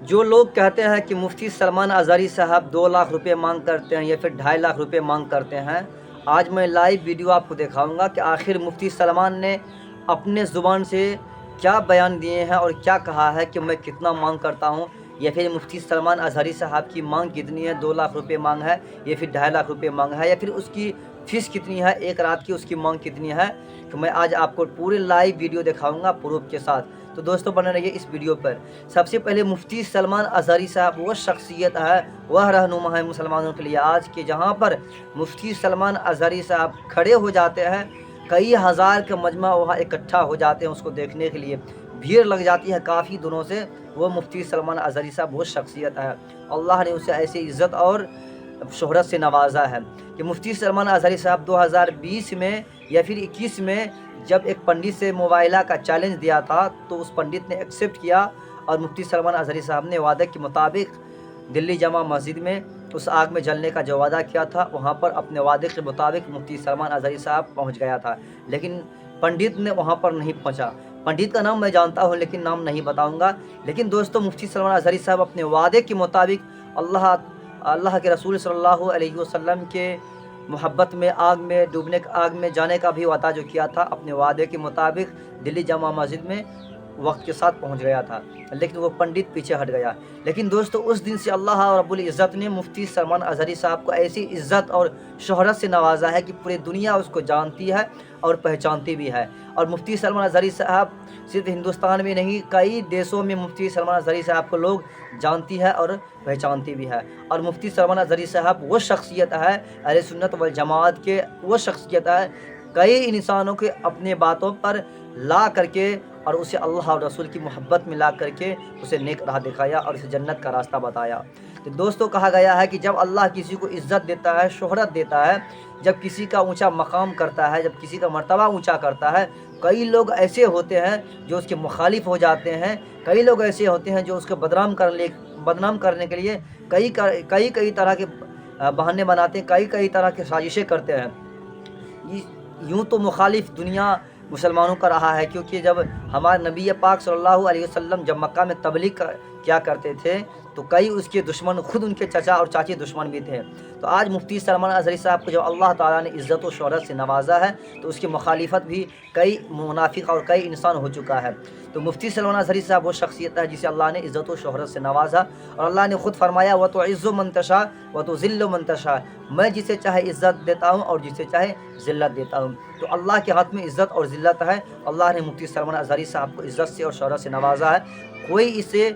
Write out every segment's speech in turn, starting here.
جو لوگ کہتے ہیں کہ مفتی سلمان اظہری صاحب 2 لاکھ روپے مانگ کرتے ہیں یا پھر 2.5 لاکھ روپے مانگ کرتے ہیں، آج میں لائیو ویڈیو آپ کو دکھاؤں گا کہ آخر مفتی سلمان نے اپنے زبان سے کیا بیان دیے ہیں اور کیا کہا ہے کہ میں کتنا مانگ کرتا ہوں، یا پھر مفتی سلمان اظہری صاحب کی مانگ کتنی ہے، 2 لاکھ روپے مانگ ہے یا پھر 2.5 لاکھ روپے مانگ ہے، یا پھر اس کی فیس کتنی ہے، ایک رات کی اس کی مانگ کتنی ہے، تو میں آج آپ کو پورے لائیو ویڈیو دکھاؤں گا پروف کے ساتھ۔ تو دوستو بنے رہیے اس ویڈیو پر۔ سب سے پہلے مفتی سلمان اظہری صاحب وہ شخصیت ہے، وہ رہنما ہے مسلمانوں کے لیے آج کے، جہاں پر مفتی سلمان اظہری صاحب کھڑے ہو جاتے ہیں، کئی ہزار کا مجمع وہاں اکٹھا ہو جاتے ہیں اس کو دیکھنے کے لیے، بھیڑ لگ جاتی ہے کافی دنوں سے۔ وہ مفتی سلمان اظہری صاحب وہ شخصیت ہے، اللہ نے اسے ایسی عزت اور شہرت سے نوازا ہے کہ مفتی سلمان اظہری صاحب 2020 میں یا پھر 21 میں جب ایک پنڈت سے موبائلہ کا چیلنج دیا تھا تو اس پنڈت نے ایکسیپٹ کیا، اور مفتی سلمان اظہری صاحب نے وعدے کے مطابق دلی جامع مسجد میں اس آگ میں جلنے کا جو وعدہ کیا تھا، وہاں پر اپنے وعدے کے مطابق مفتی سلمان اظہری صاحب پہنچ گیا تھا، لیکن پنڈت نے وہاں پر نہیں پہنچا۔ پنڈت کا نام میں جانتا ہوں لیکن نام نہیں بتاؤں گا، لیکن دوستو مفتی سلمان اظہری صاحب اپنے وعدے کے مطابق اللہ کے رسول صلی اللہ علیہ وسلم کے محبت میں آگ میں جانے کا بھی وعدہ جو کیا تھا، اپنے وعدے کے مطابق دلی جامع مسجد میں وقت کے ساتھ پہنچ گیا تھا، لیکن وہ پنڈت پیچھے ہٹ گیا۔ لیکن دوستو اس دن سے اللہ رب العزت نے مفتی سلمان اظہری صاحب کو ایسی عزت اور شہرت سے نوازا ہے کہ پوری دنیا اس کو جانتی ہے اور پہچانتی بھی ہے۔ اور مفتی سلمان اظہری صاحب صرف ہندوستان میں نہیں، کئی دیشوں میں مفتی سلمان اظہری صاحب کو لوگ جانتی ہے اور پہچانتی بھی ہے۔ اور مفتی سلمان اظہری صاحب وہ شخصیت ہے، اہل سنت والجماعت کے وہ شخصیت ہے، کئی انسانوں کے اپنے باتوں پر لا کر کے اور اسے اللہ اور رسول کی محبت میں لا کر کے اسے نیک راہ دکھایا اور اسے جنت کا راستہ بتایا۔ تو دوستو کہا گیا ہے کہ جب اللہ کسی کو عزت دیتا ہے، شہرت دیتا ہے، جب کسی کا اونچا مقام کرتا ہے، جب کسی کا مرتبہ اونچا کرتا ہے، کئی لوگ ایسے ہوتے ہیں جو اس کے مخالف ہو جاتے ہیں، کئی لوگ ایسے ہوتے ہیں جو اس کو بدنام کرنے کے لیے کئی طرح کے بہانے بناتے ہیں، کئی طرح کی سازشیں کرتے ہیں۔ یوں تو مخالف دنیا مسلمانوں کا رہا ہے، کیونکہ جب ہمارے نبی پاک صلی اللہ علیہ وسلم جب مکہ میں تبلیغ کیا کرتے تھے تو کئی اس کے دشمن، خود ان کے چچا اور چاچی دشمن بھی تھے۔ تو آج مفتی سلمان اظہری صاحب کو جب اللہ تعالیٰ نے عزت و شہرت سے نوازا ہے تو اس کی مخالفت بھی کئی منافق اور کئی انسان ہو چکا ہے۔ تو مفتی سلمان اظہری صاحب وہ شخصیت ہے جسے اللہ نے عزت و شہرت سے نوازا، اور اللہ نے خود فرمایا وَتُعِزُّ مَن تَشَاءُ وَتُذِلُّ مَن تَشَاءُ، میں جسے چاہے عزت دیتا ہوں اور جسے چاہے ذلت دیتا ہوں۔ تو اللہ کے ہاتھ میں عزت اور ذلت ہے، اللہ نے مفتی سلمان اظہری صاحب کو عزت سے اور شہرت سے نوازا ہے، کوئی اسے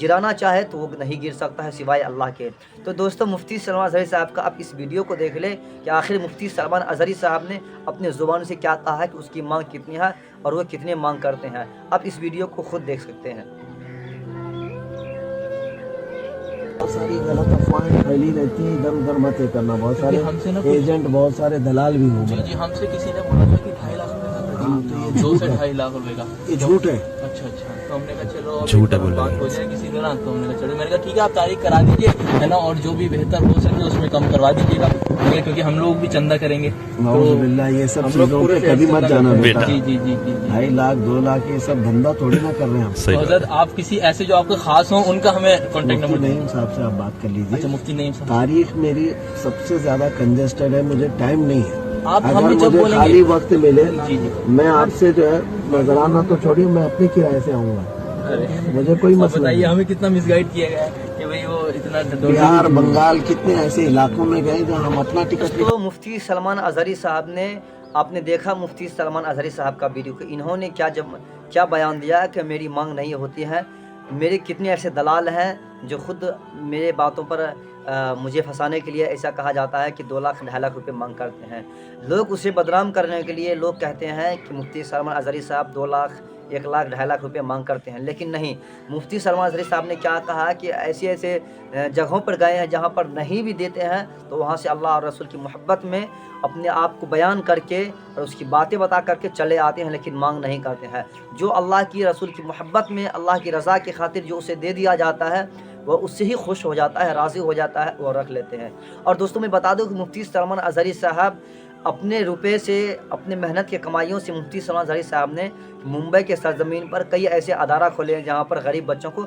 گرانا چاہے تو وہ نہیں گر سکتا ہے سوائے اللہ کے۔ تو دوستو مفتی سلمان اظہری صاحب کا آپ اس ویڈیو کو دیکھ لیں کہ آخر مفتی سلمان اظہری صاحب نے اپنے زبان سے کیا کہا ہے کہ اس کی مانگ کتنی ہے اور وہ کتنے مانگ کرتے ہیں، آپ اس ویڈیو کو خود دیکھ سکتے ہیں۔ بہت ساری غلط افواہیں پھیلی رہتی ہیں، ادھر ادھر مت یہ کرنا، بہت سارے ایجنٹ، بہت سارے دلال بھی ہوں گے۔ جی ہم سے کسی نے بولا تھا کہ 2.5 لاکھ روپے کا، 2 سے 2.5 لاکھ روپے کا، یہ جھوٹ ہے۔ اچھا تو ہم نے کہا چلو بات ہو جائے کسی دوران، تو ہم نے کہا چلو، میں نے کہا ٹھیک ہے آپ تاریخ کرا دیجیے ہے نا، اور جو بھی بہتر ہو سکے اس میں کم کروا دیجیے گا، کیونکہ ہم لوگ بھی چندہ کریں گے۔ نعوذ باللہ، یہ سب چیزوں پہ کبھی مت جانا بیٹا۔ جی 2.5 لاکھ 2 لاکھ یہ سب دھندا تھوڑی نہ کر رہے ہیں ہم۔ تو حضرت آپ کسی ایسے جو آپ کے خاص ہوں ان کا ہمیں کانٹیکٹ مفتی نمبر۔ نعیم صاحب سے آپ بات کر لیجیے۔ اچھا مفتی نعیم صاحب، تاریخ میری سب سے زیادہ کنجسٹڈ ہے، مجھے ٹائم نہیں ہے۔ آپ اگر ہمیں جب مجھے بولیں خالی وقت ملے جی میں آپ سے جو ہے نظرانہ تو چھوڑیے، میں اپنے کرائے سے آؤں گا، مجھے کوئی مسئلہ بتائیے نہیں۔ ہمیں کتنا مس گائیڈ کیا گیا ہے کہ بھئی وہ اتنا بہار، بنگال، کتنے ایسے علاقوں میں گئے جہاں ہم اپنا ٹکٹ تو مفتی سلمان اظہری صاحب نے، آپ نے دیکھا مفتی سلمان اظہری صاحب کا ویڈیو کہ انہوں نے کیا بیان دیا کہ میری مانگ نہیں ہوتی ہے، میرے کتنے ایسے دلال ہیں جو خود میرے باتوں پر مجھے پھنسانے کے لیے ایسا کہا جاتا ہے کہ 2 لاکھ 2.5 لاکھ روپے مانگ کرتے ہیں، لوگ اسے بدنام کرنے کے لیے لوگ کہتے ہیں کہ مفتی سلمان اظہری صاحب 2 لاکھ 1 لاکھ 2.5 لاکھ روپے مانگ کرتے ہیں، لیکن نہیں، مفتی سلمان اظہری صاحب نے کیا کہا کہ ایسے جگہوں پر گئے ہیں جہاں پر نہیں بھی دیتے ہیں تو وہاں سے اللہ اور رسول کی محبت میں اپنے آپ کو بیان کر کے اور اس کی باتیں بتا کر کے چلے آتے ہیں، لیکن مانگ نہیں کرتے ہیں۔ جو اللہ کی رسول کی محبت میں اللہ کی رضا کی خاطر جو اسے دے دیا جاتا ہے وہ اس سے ہی خوش ہو جاتا ہے، راضی ہو جاتا ہے، وہ رکھ لیتے ہیں۔ اور دوستوں میں بتا دوں کہ مفتی سلمان اظہری صاحب اپنے روپے سے، اپنے محنت کے کمائیوں سے مفتی سلمان اظہری صاحب نے ممبئی کے سرزمین پر کئی ایسے ادارہ کھولے ہیں جہاں پر غریب بچوں کو